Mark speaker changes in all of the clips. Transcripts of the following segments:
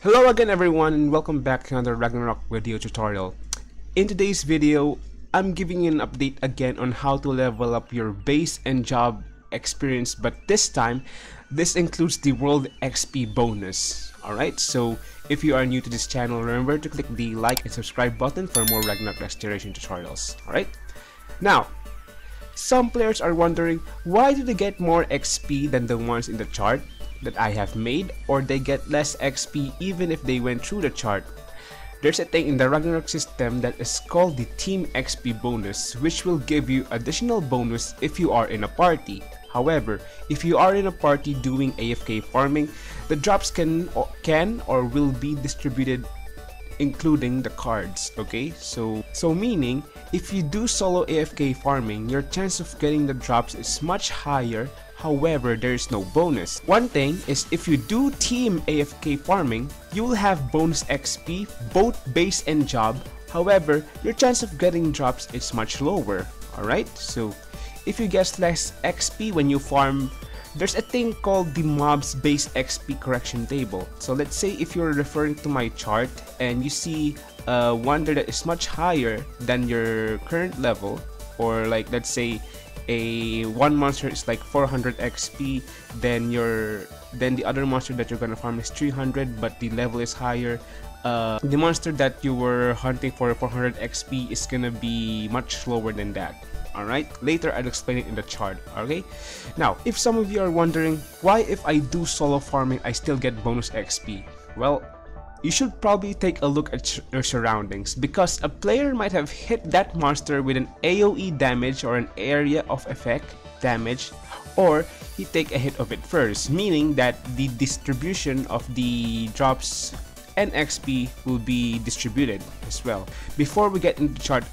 Speaker 1: Hello again everyone and welcome back to another Ragnarok video tutorial. In today's video, I'm giving you an update again on how to level up your base and job experience, but this time, this includes the World XP bonus. Alright, so if you are new to this channel, remember to click the like and subscribe button for more Ragnarok restoration tutorials. Alright, now, some players are wondering why do they get more XP than the ones in the chart that I have made, or they get less XP even if they went through the chart. There's a thing in the Ragnarok system that is called the Team XP bonus, which will give you additional bonus if you are in a party. However, if you are in a party doing AFK farming, the drops can or will be distributed including the cards. Okay, so meaning if you do solo AFK farming, your chance of getting the drops is much higher. However, there is no bonus. One thing is, if you do team AFK farming, you will have bonus XP both base and job. However, your chance of getting drops is much lower. Alright, so if you get less XP when you farm, there's a thing called the mob's base XP correction table. So let's say if you're referring to my chart and you see one that is much higher than your current level, or like let's say one monster is like 400 XP, then the other monster that you're gonna farm is 300, but the level is higher. The monster that you were hunting for 400 XP is gonna be much lower than that. Alright, later I'll explain it in the chart. Okay, now if some of you are wondering why if I do solo farming I still get bonus XP, well, you should probably take a look at your surroundings, because a player might have hit that monster with an AoE damage or an area of effect damage, or he take a hit of it first, meaning that the distribution of the drops and XP will be distributed as well. Before we get into the chart,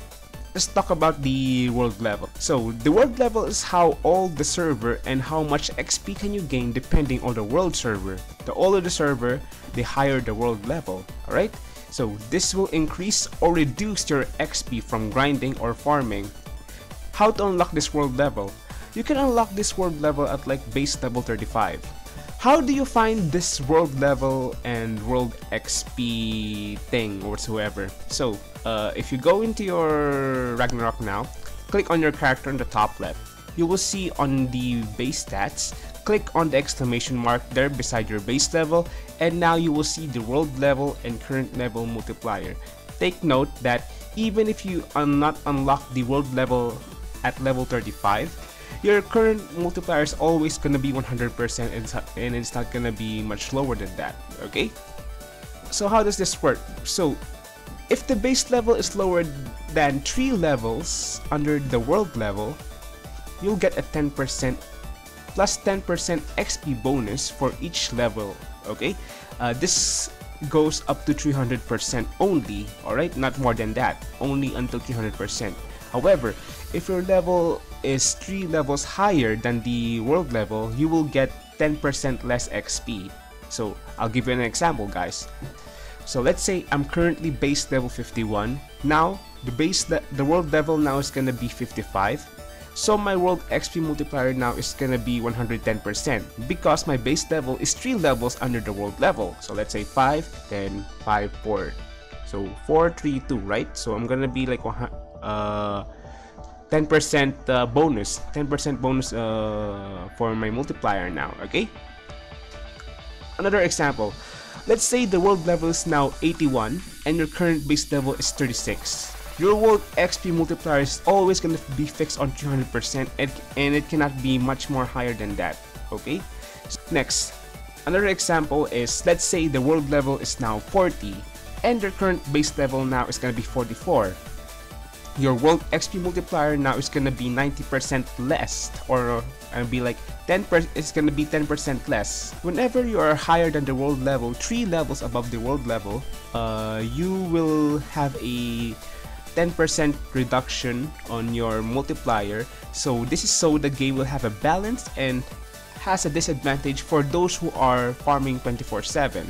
Speaker 1: let's talk about the world level. So the world level is how old the server and how much XP can you gain depending on the world server. The older the server, the higher the world level. Alright, so this will increase or reduce your XP from grinding or farming. How to unlock this world level? You can unlock this world level at like base level 35. How do you find this world level and world XP thing whatsoever? So if you go into your Ragnarok now, click on your character on the top left. You will see on the base stats, click on the exclamation mark there beside your base level, and now you will see the world level and current level multiplier. Take note that even if you not unlock the world level at level 35, your current multiplier is always gonna be 100% and it's not gonna be much lower than that. Okay, so how does this work? So if the base level is lower than 3 levels under the world level, you'll get a 10% plus 10% XP bonus for each level. Okay, this goes up to 300% only. Alright, not more than that, only until 300%. However, if your level is 3 levels higher than the world level, you will get 10% less XP. So I'll give you an example, guys. So let's say I'm currently base level 51. Now the world level now is gonna be 55. So my world XP multiplier now is gonna be 110% because my base level is 3 levels under the world level. So let's say 5, 10, 5, 4. So 4, 3, 2, right? So I'm gonna be like 10% bonus, 10% bonus for my multiplier now. Okay. Another example. Let's say the world level is now 81 and your current base level is 36. Your world XP multiplier is always going to be fixed on 300% and it cannot be much more higher than that. Okay. Next, another example is, let's say the world level is now 40 and your current base level now is going to be 44. Your world XP multiplier now is gonna be 90% less, or be like 10%. It's gonna be 10% less. Whenever you are higher than the world level, 3 levels above the world level, you will have a 10% reduction on your multiplier. So this is so the game will have a balance and has a disadvantage for those who are farming 24/7.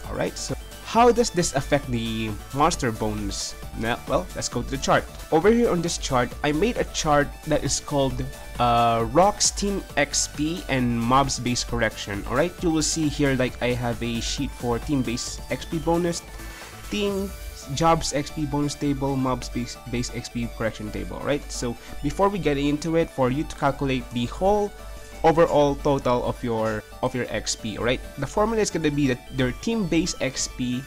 Speaker 1: Alright, so how does this affect the monster bonus? Now, well, let's go to the chart. Over here on this chart, I made a chart that is called Rocks Team XP and Mobs Base Correction. Alright, you will see here like I have a sheet for Team Base XP bonus, Team Jobs XP bonus table, Mobs base XP correction table. Alright, so before we get into it, for you to calculate the whole overall total of your XP, alright, the formula is going to be that their Team Base XP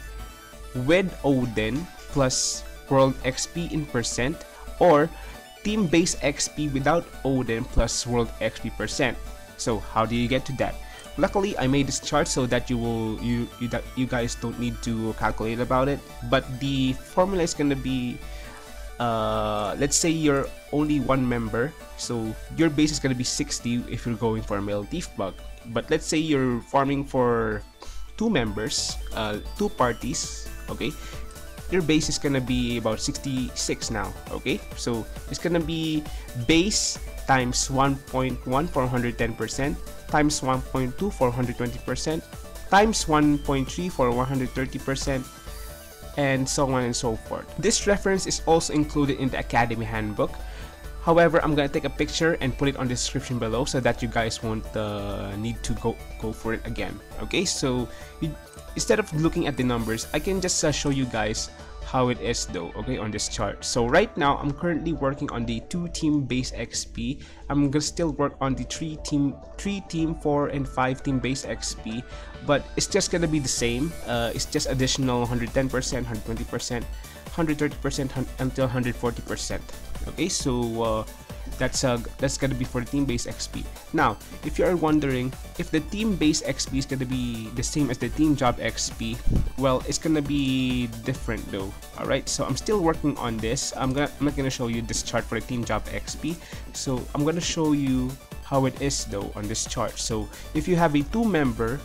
Speaker 1: with Odin plus World XP in percent, or Team Base XP without Odin plus World XP percent. So how do you get to that? Luckily, I made this chart so that you guys don't need to calculate about it. But the formula is gonna be, let's say you're only one member, so your base is gonna be 60 if you're going for a male thief bug. But let's say you're farming for 2 members, 2 parties, okay? Your base is gonna be about 66 now, okay? So it's gonna be base times 1.1 for 110%, times 1.2 for 120%, times 1.3 for 130%, and so on and so forth. This reference is also included in the Academy Handbook. However, I'm gonna take a picture and put it on the description below so that you guys won't need to go for it again. Okay, so instead of looking at the numbers, I can just show you guys how it is though, okay, on this chart. So right now, I'm currently working on the 2 Team Base XP. I'm gonna still work on the 3 team 4 and 5 Team Base XP, but it's just gonna be the same. It's just additional 110%, 120%, 130% until 140%. Okay, so that's gonna be for the Team Base XP. Now, if you are wondering if the Team Base XP is gonna be the same as the Team Job XP, well, it's gonna be different though. All right, so I'm still working on this. I'm not gonna show you this chart for the Team Job XP. So I'm gonna show you how it is though on this chart. So if you have a 2-member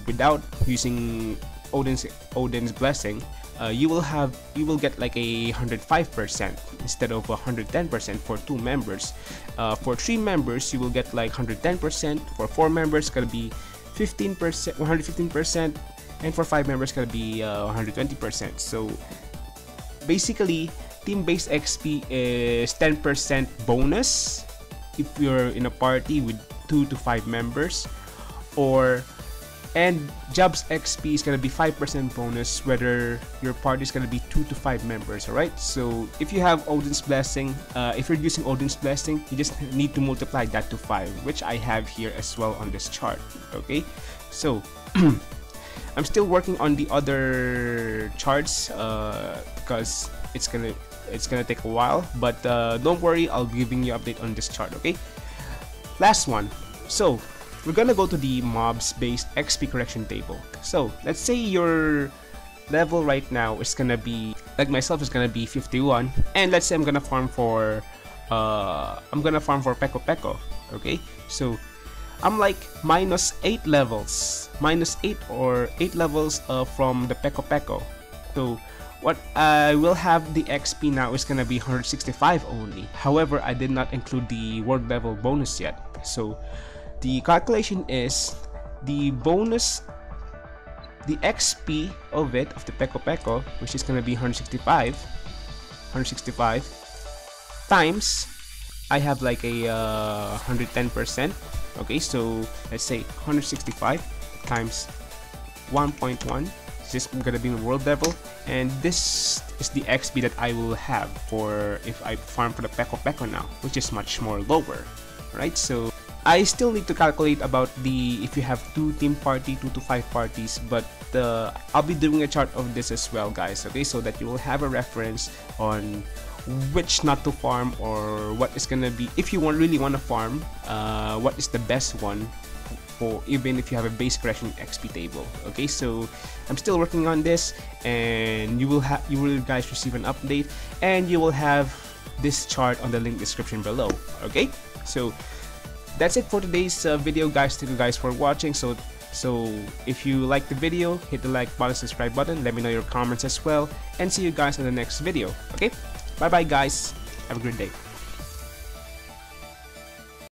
Speaker 1: without using Odin's blessing, you will get like a 105% instead of 110% for 2 members. For 3 members, you will get like 110%. For 4 members, gonna be 15%, 115%, and for 5 members, gonna be 120%. So basically, Team Base XP is 10% bonus if you're in a party with 2 to 5 members, and Jobs XP is gonna be 5% bonus whether your party is gonna be 2 to 5 members. Alright, so if you have Odin's blessing, if you're using Odin's blessing, you just need to multiply that to 5, which I have here as well on this chart. Okay, so I'm still working on the other charts because it's gonna take a while, but don't worry, I'll be giving you an update on this chart. Okay, last one. So we're gonna go to the Mobs Base XP correction table. So let's say your level right now is gonna be, like myself, is gonna be 51, and let's say I'm gonna farm for Peko Peko. Okay, so I'm like minus 8 levels, minus 8 or 8 levels from the Peko Peko. So what I will have the XP now is gonna be 165 only. However, I did not include the world level bonus yet. So the calculation is the bonus, the XP of it, of the Peko Peko, which is gonna be 165 times, I have like a 110%. Okay, so let's say 165 times 1.1. This is gonna be the world level, and this is the XP that I will have for if I farm for the Peko Peko now, which is much more lower. Right, so I still need to calculate about the, if you have 2 team party, 2 to 5 parties, but I'll be doing a chart of this as well, guys. Okay, so that you will have a reference on which not to farm, or what is gonna be, if you really want to farm, what is the best one for, even if you have a base correction XP table. Okay, so I'm still working on this, and you will guys receive an update, and you will have this chart on the link description below. Okay, so that's it for today's video, guys. Thank you guys for watching. So if you like the video, hit the like button, subscribe button, let me know your comments as well, and see you guys in the next video. Okay, bye bye guys, have a great day.